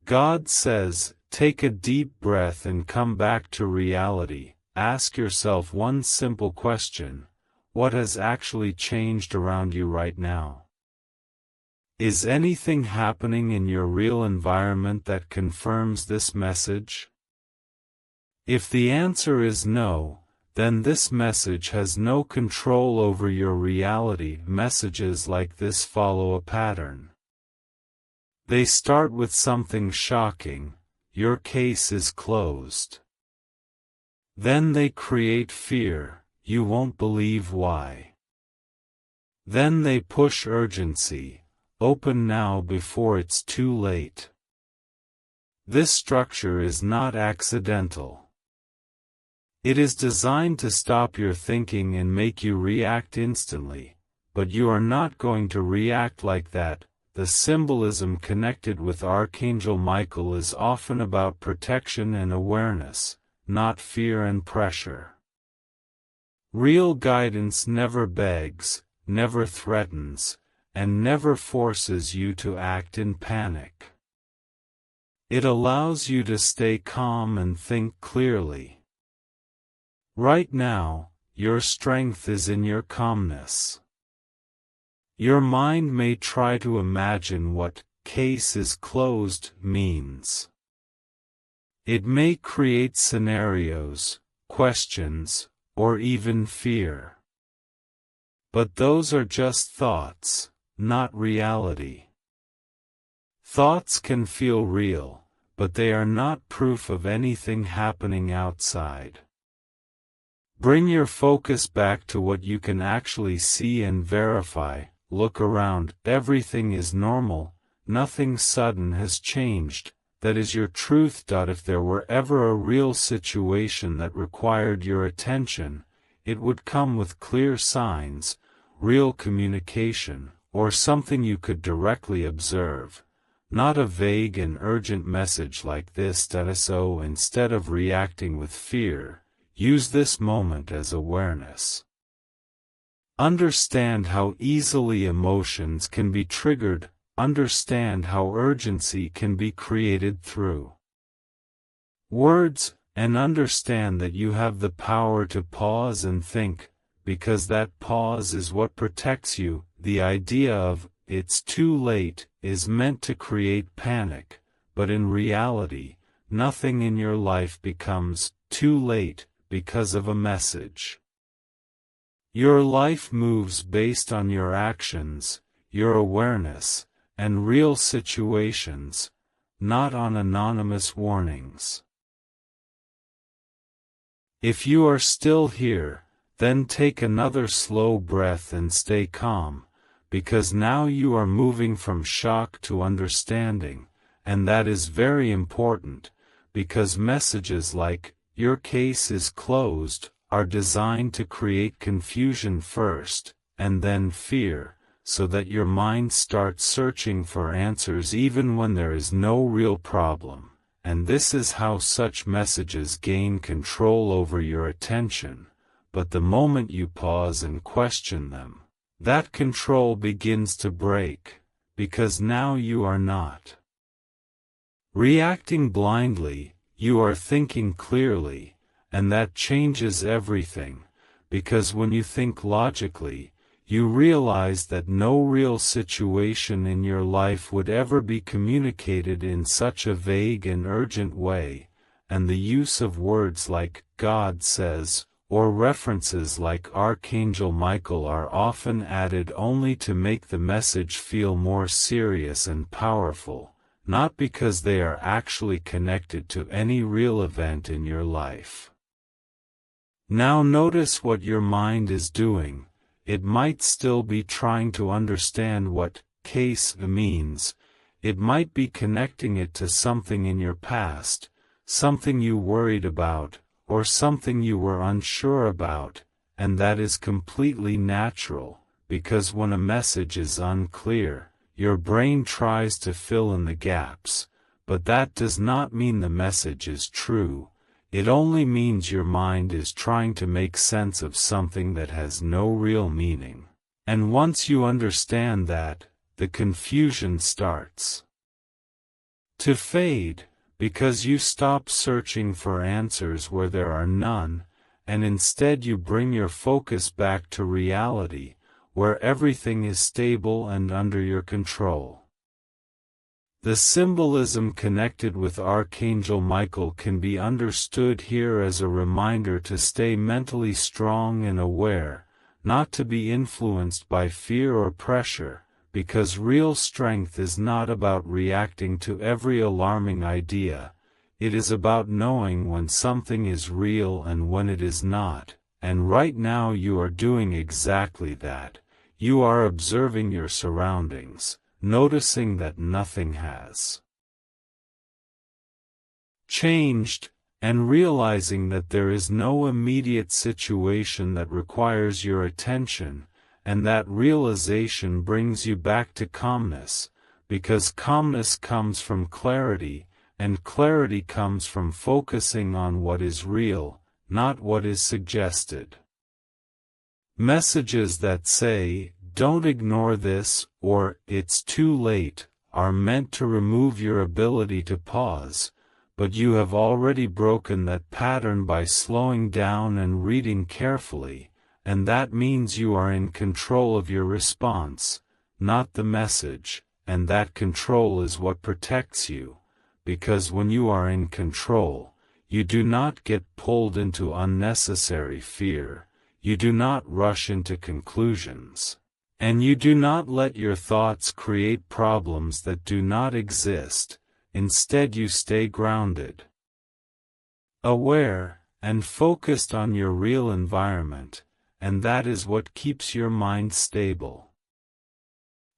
God says, take a deep breath and come back to reality. Ask yourself one simple question: what has actually changed around you right now? Is anything happening in your real environment that confirms this message? If the answer is no, then this message has no control over your reality. Messages like this follow a pattern. They start with something shocking: your case is closed. Then they create fear: you won't believe why. Then they push urgency: open now before it's too late. This structure is not accidental. It is designed to stop your thinking and make you react instantly, but you are not going to react like that. The symbolism connected with Archangel Michael is often about protection and awareness, not fear and pressure. Real guidance never begs, never threatens, and never forces you to act in panic. It allows you to stay calm and think clearly. Right now, your strength is in your calmness. Your mind may try to imagine what "case is closed" means. It may create scenarios, questions, or even fear. But those are just thoughts, not reality. Thoughts can feel real, but they are not proof of anything happening outside. Bring your focus back to what you can actually see and verify. Look around. Everything is normal, nothing sudden has changed. That is your truth. If there were ever a real situation that required your attention, it would come with clear signs, real communication, or something you could directly observe, not a vague and urgent message like this. So instead of reacting with fear, use this moment as awareness. Understand how easily emotions can be triggered. Understand how urgency can be created through words, and understand that you have the power to pause and think, because that pause is what protects you. The idea of "it's too late" is meant to create panic, but in reality, nothing in your life becomes too late because of a message. Your life moves based on your actions, your awareness, and real situations, not on anonymous warnings. If you are still here, then take another slow breath and stay calm, because now you are moving from shock to understanding, and that is very important, because messages like "your case is closed" are designed to create confusion first, and then fear, so that your mind starts searching for answers even when there is no real problem. And this is how such messages gain control over your attention. But the moment you pause and question them, that control begins to break, because now you are not reacting blindly, you are thinking clearly, and that changes everything, because when you think logically, you realize that no real situation in your life would ever be communicated in such a vague and urgent way, and the use of words like "God says" or references like Archangel Michael are often added only to make the message feel more serious and powerful, not because they are actually connected to any real event in your life. Now notice what your mind is doing. It might still be trying to understand what "case" means. It might be connecting it to something in your past, something you worried about, or something you were unsure about, and that is completely natural, because when a message is unclear, your brain tries to fill in the gaps, but that does not mean the message is true. It only means your mind is trying to make sense of something that has no real meaning. And once you understand that, the confusion starts. to fade, because you stop searching for answers where there are none, and instead you bring your focus back to reality, where everything is stable and under your control. The symbolism connected with Archangel Michael can be understood here as a reminder to stay mentally strong and aware, not to be influenced by fear or pressure, because real strength is not about reacting to every alarming idea. It is about knowing when something is real and when it is not, and right now you are doing exactly that. You are observing your surroundings, noticing that nothing has changed, and realizing that there is no immediate situation that requires your attention, and that realization brings you back to calmness, because calmness comes from clarity, and clarity comes from focusing on what is real, not what is suggested. Messages that say, "Don't ignore this," or "It's too late," are meant to remove your ability to pause, but you have already broken that pattern by slowing down and reading carefully, and that means you are in control of your response, not the message, and that control is what protects you, because when you are in control, you do not get pulled into unnecessary fear, you do not rush into conclusions, and you do not let your thoughts create problems that do not exist. Instead you stay grounded, aware, and focused on your real environment, and that is what keeps your mind stable.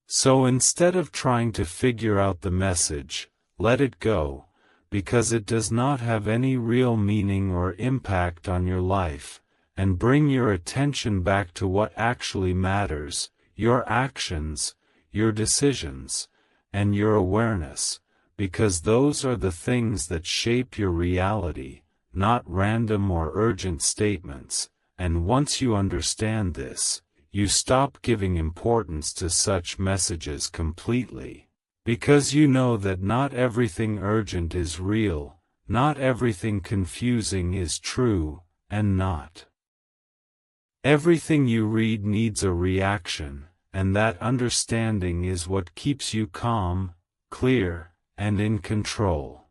So instead of trying to figure out the message, let it go, because it does not have any real meaning or impact on your life, and bring your attention back to what actually matters, your actions, your decisions, and your awareness, because those are the things that shape your reality, not random or urgent statements, and once you understand this, you stop giving importance to such messages completely, because you know that not everything urgent is real, not everything confusing is true, and not everything you read needs a reaction, and that understanding is what keeps you calm, clear, and in control.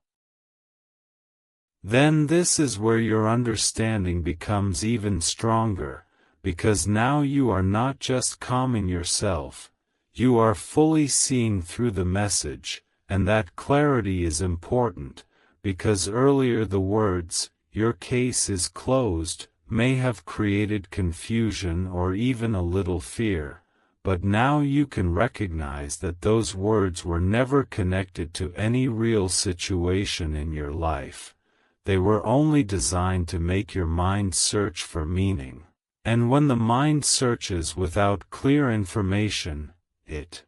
Then this is where your understanding becomes even stronger, because now you are not just calming yourself, you are fully seeing through the message, and that clarity is important, because earlier the words, "Your case is closed," may have created confusion or even a little fear, but now you can recognize that those words were never connected to any real situation in your life. They were only designed to make your mind search for meaning. And when the mind searches without clear information, it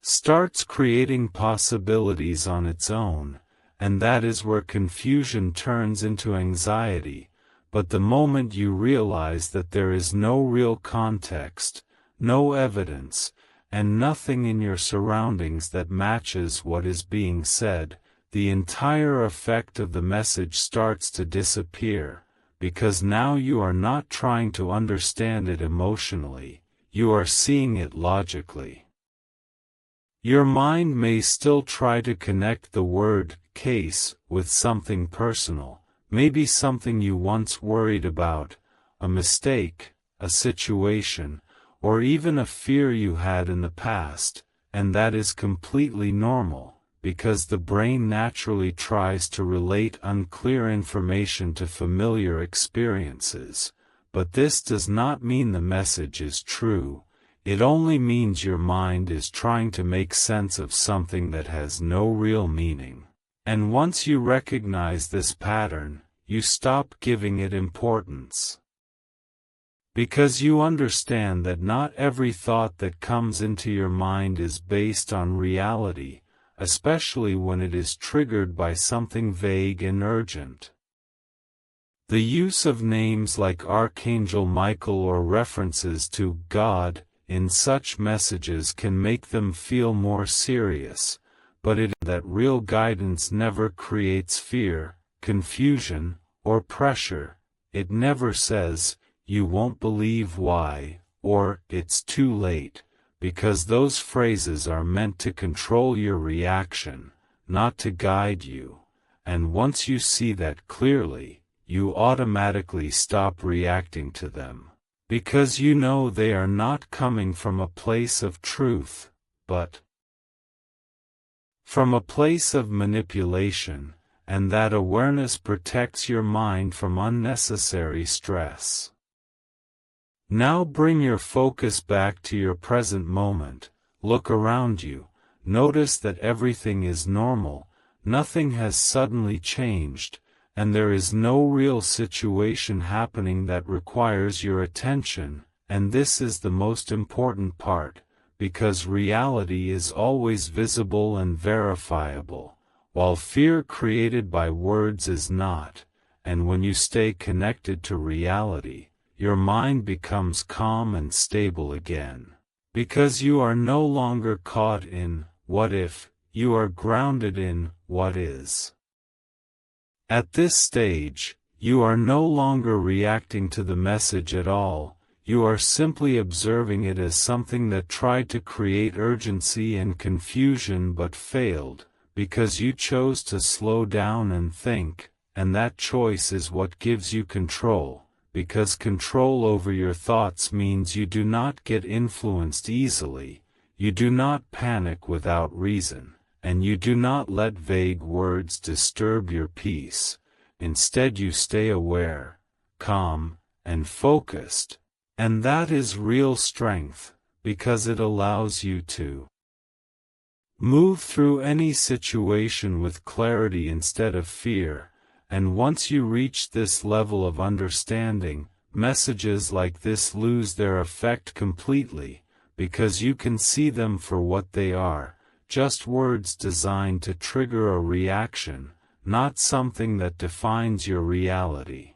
starts creating possibilities on its own, and that is where confusion turns into anxiety. But the moment you realize that there is no real context, no evidence, and nothing in your surroundings that matches what is being said, the entire effect of the message starts to disappear, because now you are not trying to understand it emotionally, you are seeing it logically. Your mind may still try to connect the word "case" with something personal, maybe something you once worried about, a mistake, a situation, or even a fear you had in the past, and that is completely normal, because the brain naturally tries to relate unclear information to familiar experiences. But this does not mean the message is true, it only means your mind is trying to make sense of something that has no real meaning. And once you recognize this pattern, you stop giving it importance. Because you understand that not every thought that comes into your mind is based on reality, especially when it is triggered by something vague and urgent. The use of names like Archangel Michael or references to God in such messages can make them feel more serious, but it is that real guidance never creates fear, confusion, or pressure. It never says, "You won't believe why," or "It's too late," because those phrases are meant to control your reaction, not to guide you. And once you see that clearly, you automatically stop reacting to them, because you know they are not coming from a place of truth, but from a place of manipulation, and that awareness protects your mind from unnecessary stress. Now bring your focus back to your present moment. Look around you, notice that everything is normal, nothing has suddenly changed, and there is no real situation happening that requires your attention, and this is the most important part, because reality is always visible and verifiable, while fear created by words is not, and when you stay connected to reality, your mind becomes calm and stable again. Because you are no longer caught in, "What if?" you are grounded in, "What is?" At this stage, you are no longer reacting to the message at all, you are simply observing it as something that tried to create urgency and confusion but failed, because you chose to slow down and think, and that choice is what gives you control, because control over your thoughts means you do not get influenced easily, you do not panic without reason, and you do not let vague words disturb your peace. Instead you stay aware, calm, and focused. And that is real strength, because it allows you to move through any situation with clarity instead of fear, and once you reach this level of understanding, messages like this lose their effect completely, because you can see them for what they are, just words designed to trigger a reaction, not something that defines your reality.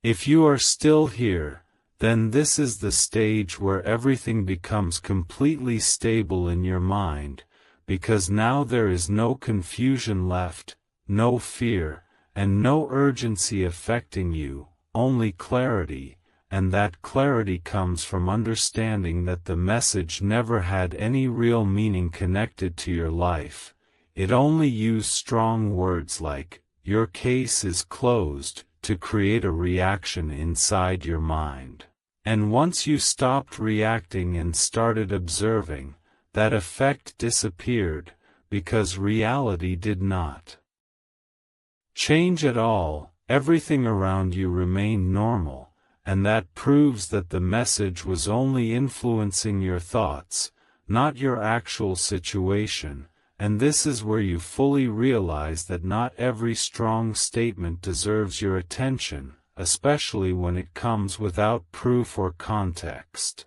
If you are still here, then this is the stage where everything becomes completely stable in your mind, because now there is no confusion left, no fear, and no urgency affecting you, only clarity, and that clarity comes from understanding that the message never had any real meaning connected to your life. It only used strong words like, "Your case is closed," to create a reaction inside your mind. And once you stopped reacting and started observing, that effect disappeared, because reality did not change at all, everything around you remained normal, and that proves that the message was only influencing your thoughts, not your actual situation. And this is where you fully realize that not every strong statement deserves your attention, especially when it comes without proof or context.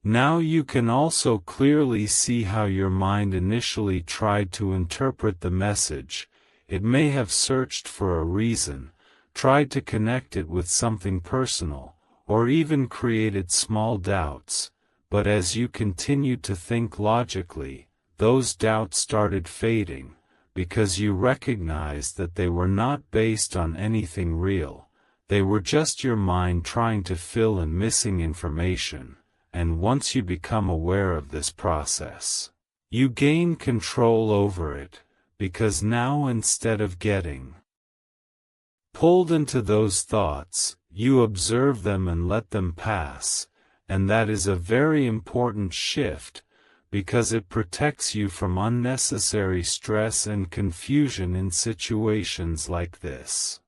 Now you can also clearly see how your mind initially tried to interpret the message. It may have searched for a reason, tried to connect it with something personal, or even created small doubts, but as you continued to think logically, those doubts started fading, because you recognized that they were not based on anything real, they were just your mind trying to fill in missing information, and once you become aware of this process, you gain control over it, because now instead of getting pulled into those thoughts, you observe them and let them pass, and that is a very important shift, because it protects you from unnecessary stress and confusion in situations like this.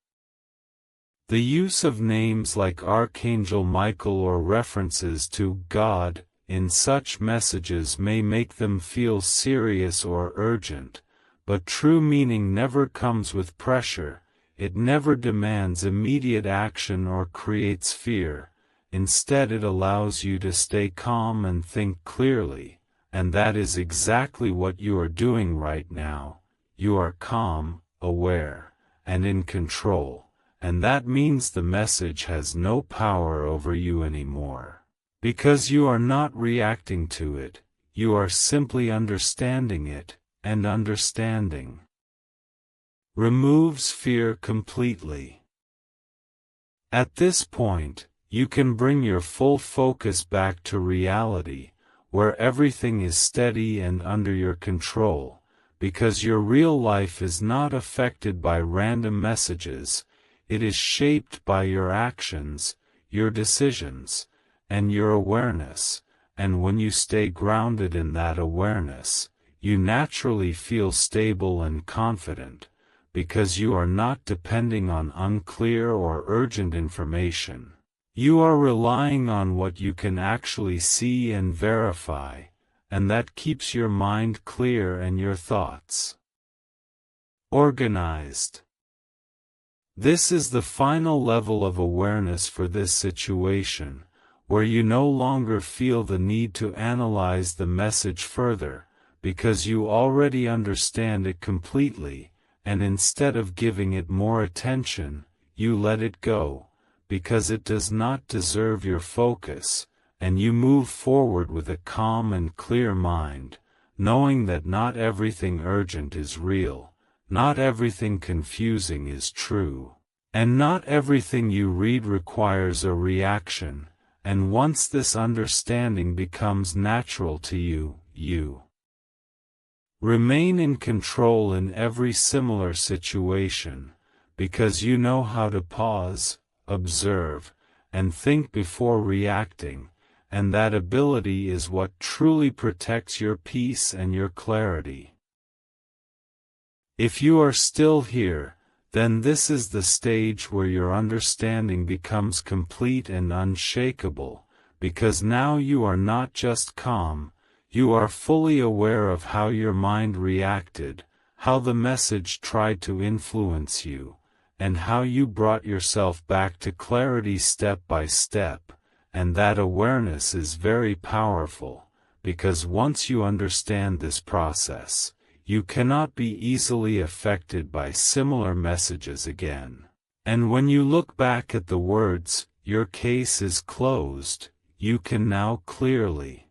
The use of names like Archangel Michael or references to God in such messages may make them feel serious or urgent, but true meaning never comes with pressure, it never demands immediate action or creates fear, instead it allows you to stay calm and think clearly. And that is exactly what you are doing right now. You are calm, aware, and in control, and that means the message has no power over you anymore. Because you are not reacting to it, you are simply understanding it, and understanding removes fear completely. At this point, you can bring your full focus back to reality, where everything is steady and under your control, because your real life is not affected by random messages, it is shaped by your actions, your decisions, and your awareness, and when you stay grounded in that awareness, you naturally feel stable and confident, because you are not depending on unclear or urgent information. You are relying on what you can actually see and verify, and that keeps your mind clear and your thoughts organized. This is the final level of awareness for this situation, where you no longer feel the need to analyze the message further, because you already understand it completely, and instead of giving it more attention, you let it go, because it does not deserve your focus, and you move forward with a calm and clear mind, knowing that not everything urgent is real, not everything confusing is true, and not everything you read requires a reaction, and once this understanding becomes natural to you, you remain in control in every similar situation, because you know how to pause, observe, and think before reacting, and that ability is what truly protects your peace and your clarity. If you are still here, then this is the stage where your understanding becomes complete and unshakable, because now you are not just calm, you are fully aware of how your mind reacted, how the message tried to influence you, and how you brought yourself back to clarity step by step, and that awareness is very powerful, because once you understand this process, you cannot be easily affected by similar messages again. And when you look back at the words, "Your case is closed," you can now clearly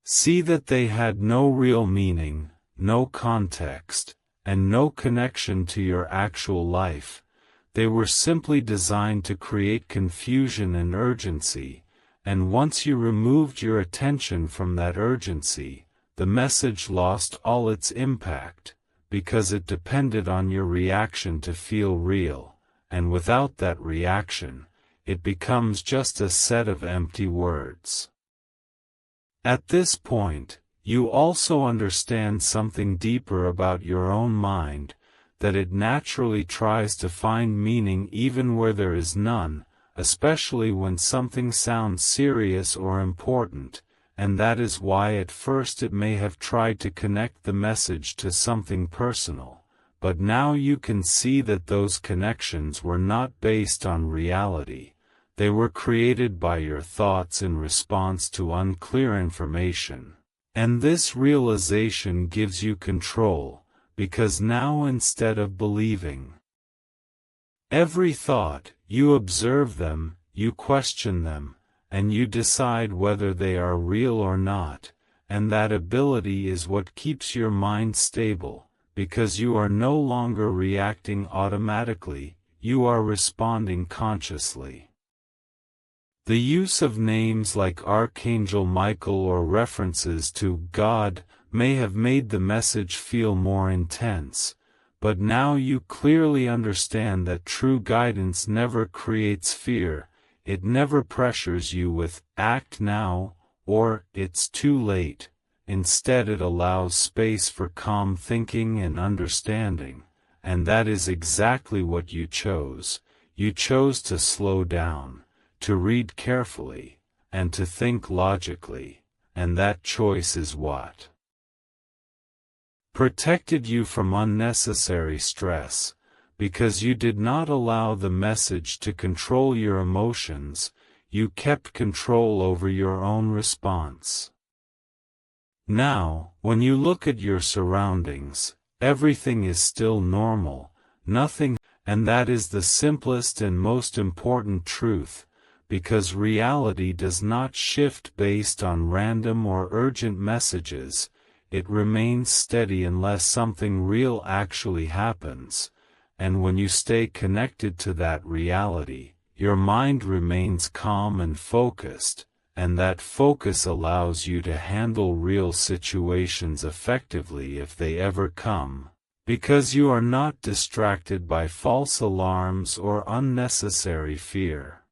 see that they had no real meaning, no context, and no connection to your actual life. They were simply designed to create confusion and urgency, and once you removed your attention from that urgency, the message lost all its impact, because it depended on your reaction to feel real, and without that reaction, it becomes just a set of empty words. At this point, you also understand something deeper about your own mind, that it naturally tries to find meaning even where there is none, especially when something sounds serious or important, and that is why at first it may have tried to connect the message to something personal, but now you can see that those connections were not based on reality. They were created by your thoughts in response to unclear information. And this realization gives you control, because now instead of believing every thought, you observe them, you question them, and you decide whether they are real or not, and that ability is what keeps your mind stable, because you are no longer reacting automatically, you are responding consciously. The use of names like Archangel Michael or references to God may have made the message feel more intense, but now you clearly understand that true guidance never creates fear, it never pressures you with, "Act now," or, "It's too late." Instead it allows space for calm thinking and understanding, and that is exactly what you chose. You chose to slow down, to read carefully, and to think logically, and that choice is what protected you from unnecessary stress, because you did not allow the message to control your emotions, you kept control over your own response. Now, when you look at your surroundings, everything is still normal, nothing, and that is the simplest and most important truth, because reality does not shift based on random or urgent messages. It remains steady unless something real actually happens, and when you stay connected to that reality, your mind remains calm and focused, and that focus allows you to handle real situations effectively if they ever come, because you are not distracted by false alarms or unnecessary fear.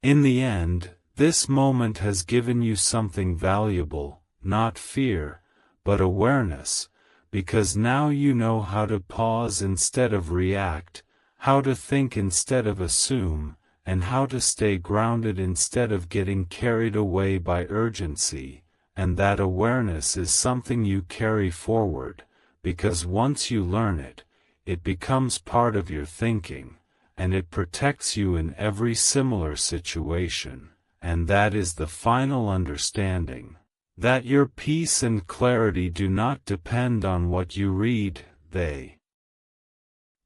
In the end, this moment has given you something valuable, not fear, but awareness, because now you know how to pause instead of react, how to think instead of assume, and how to stay grounded instead of getting carried away by urgency, and that awareness is something you carry forward, because once you learn it, it becomes part of your thinking, and it protects you in every similar situation, and that is the final understanding, that your peace and clarity do not depend on what you read, they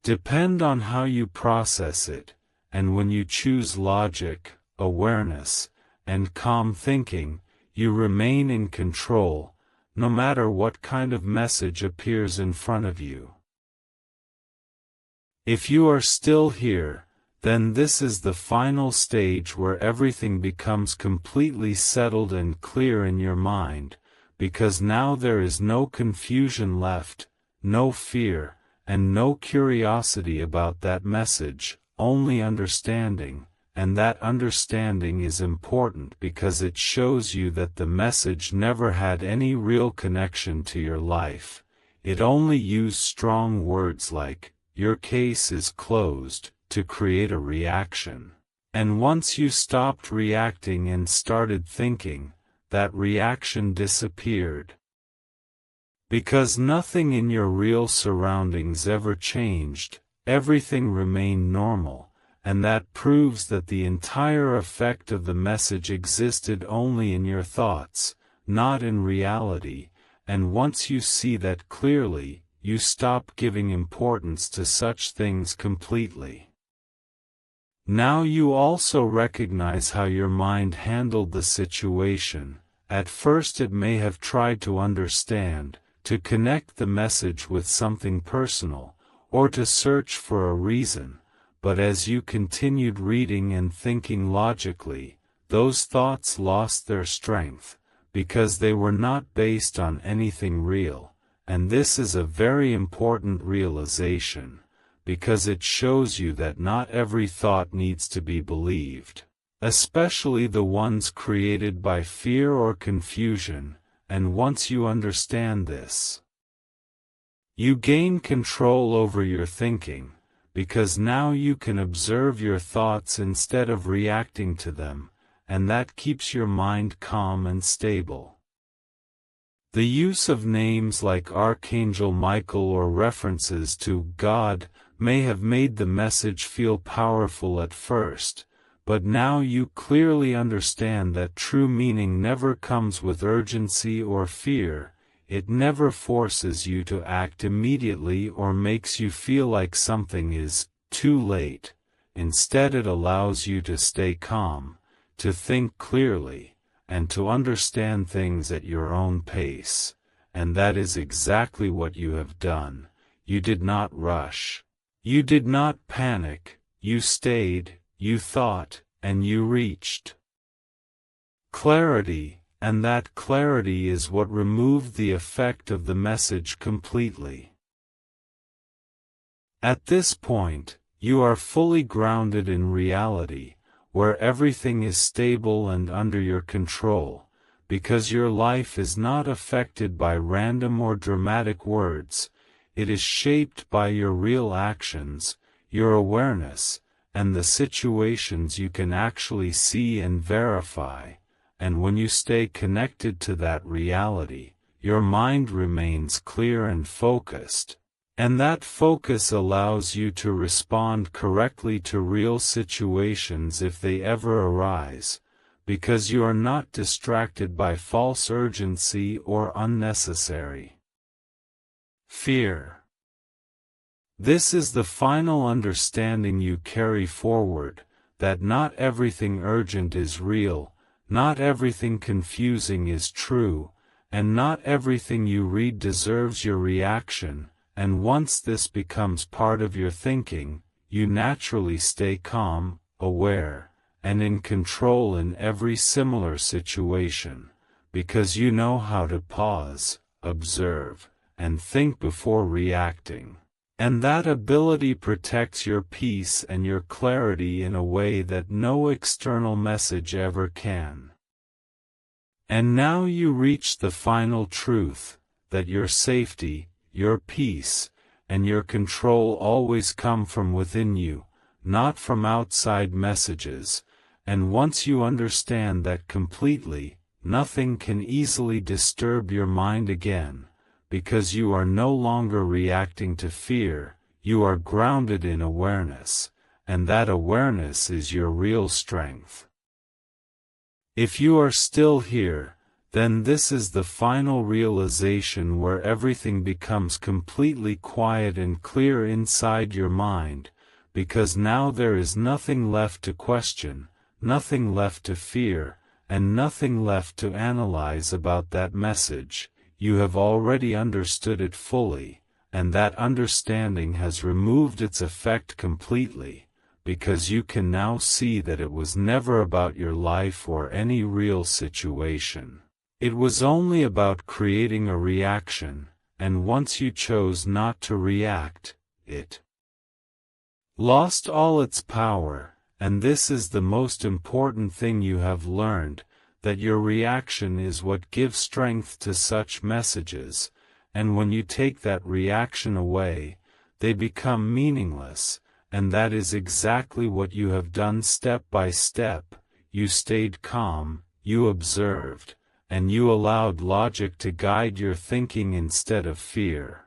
depend on how you process it, and when you choose logic, awareness, and calm thinking, you remain in control, no matter what kind of message appears in front of you. If you are still here, then this is the final stage where everything becomes completely settled and clear in your mind, because now there is no confusion left, no fear, and no curiosity about that message, only understanding, and that understanding is important because it shows you that the message never had any real connection to your life. It only used strong words like, "Your case is closed," to create a reaction. And once you stopped reacting and started thinking, that reaction disappeared. Because nothing in your real surroundings ever changed, everything remained normal, and that proves that the entire effect of the message existed only in your thoughts, not in reality, and once you see that clearly, you stop giving importance to such things completely. Now you also recognize how your mind handled the situation. At first it may have tried to understand, to connect the message with something personal, or to search for a reason, but as you continued reading and thinking logically, those thoughts lost their strength, because they were not based on anything real, and this is a very important realization, because it shows you that not every thought needs to be believed, especially the ones created by fear or confusion. And once you understand this, you gain control over your thinking, because now you can observe your thoughts instead of reacting to them, and that keeps your mind calm and stable. The use of names like Archangel Michael or references to God may have made the message feel powerful at first, but now you clearly understand that true meaning never comes with urgency or fear. It never forces you to act immediately or makes you feel like something is too late. Instead, it allows you to stay calm, to think clearly, and to understand things at your own pace. And that is exactly what you have done. You did not rush. You did not panic. You stayed, you thought, and you reached clarity, and that clarity is what removed the effect of the message completely. At this point, you are fully grounded in reality, where everything is stable and under your control, because your life is not affected by random or dramatic words. It is shaped by your real actions, your awareness, and the situations you can actually see and verify. And when you stay connected to that reality, your mind remains clear and focused, and that focus allows you to respond correctly to real situations if they ever arise, because you are not distracted by false urgency or unnecessary fear. This is the final understanding you carry forward, that not everything urgent is real, not everything confusing is true, and not everything you read deserves your reaction, and once this becomes part of your thinking, you naturally stay calm, aware, and in control in every similar situation, because you know how to pause, observe, and think before reacting. And that ability protects your peace and your clarity in a way that no external message ever can. And now you reach the final truth, that your safety, your peace, and your control always come from within you, not from outside messages, and once you understand that completely, nothing can easily disturb your mind again, because you are no longer reacting to fear, you are grounded in awareness, and that awareness is your real strength. If you are still here, then this is the final realization where everything becomes completely quiet and clear inside your mind, because now there is nothing left to question, nothing left to fear, and nothing left to analyze about that message. You have already understood it fully, and that understanding has removed its effect completely, because you can now see that it was never about your life or any real situation. It was only about creating a reaction, and once you chose not to react, it lost all its power, and this is the most important thing you have learned, that your reaction is what gives strength to such messages, and when you take that reaction away, they become meaningless, and that is exactly what you have done step by step. You stayed calm, you observed, and you allowed logic to guide your thinking instead of fear.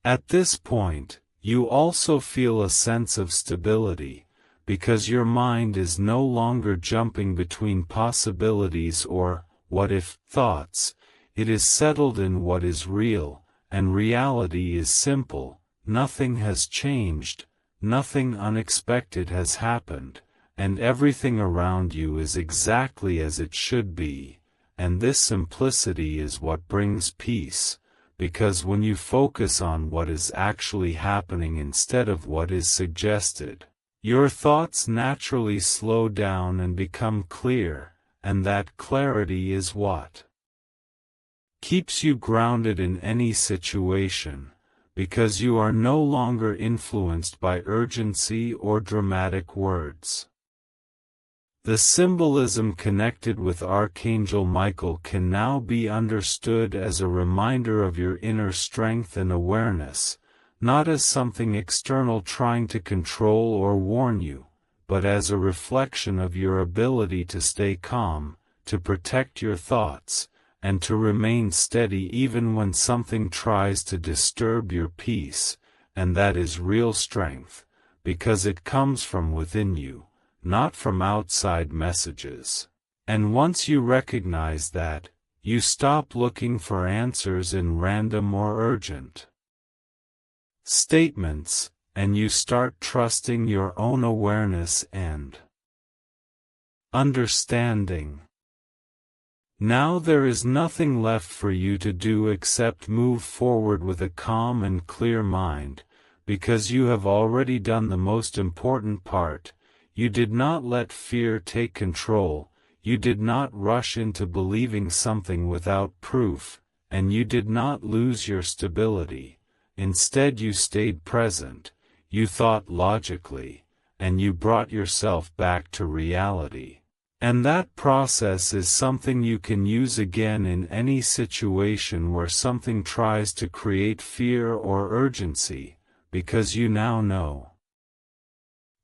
At this point, you also feel a sense of stability, because your mind is no longer jumping between possibilities or what-if thoughts. It is settled in what is real, and reality is simple. Nothing has changed, nothing unexpected has happened, and everything around you is exactly as it should be, and this simplicity is what brings peace, because when you focus on what is actually happening instead of what is suggested, your thoughts naturally slow down and become clear, and that clarity is what keeps you grounded in any situation, because you are no longer influenced by urgency or dramatic words. The symbolism connected with Archangel Michael can now be understood as a reminder of your inner strength and awareness, not as something external trying to control or warn you, but as a reflection of your ability to stay calm, to protect your thoughts, and to remain steady even when something tries to disturb your peace, and that is real strength, because it comes from within you, not from outside messages. And once you recognize that, you stop looking for answers in random or urgent statements, and you start trusting your own awareness and understanding. Now there is nothing left for you to do except move forward with a calm and clear mind, because you have already done the most important part. You did not let fear take control, you did not rush into believing something without proof, and you did not lose your stability. Instead you stayed present, you thought logically, and you brought yourself back to reality. And that process is something you can use again in any situation where something tries to create fear or urgency, because you now know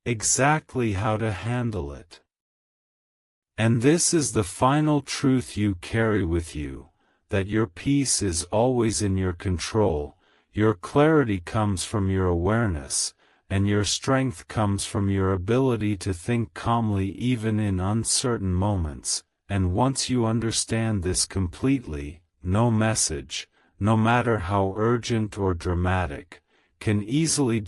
exactly how to handle it. And this is the final truth you carry with you, that your peace is always in your control, your clarity comes from your awareness, and your strength comes from your ability to think calmly even in uncertain moments, and once you understand this completely, no message, no matter how urgent or dramatic, can easily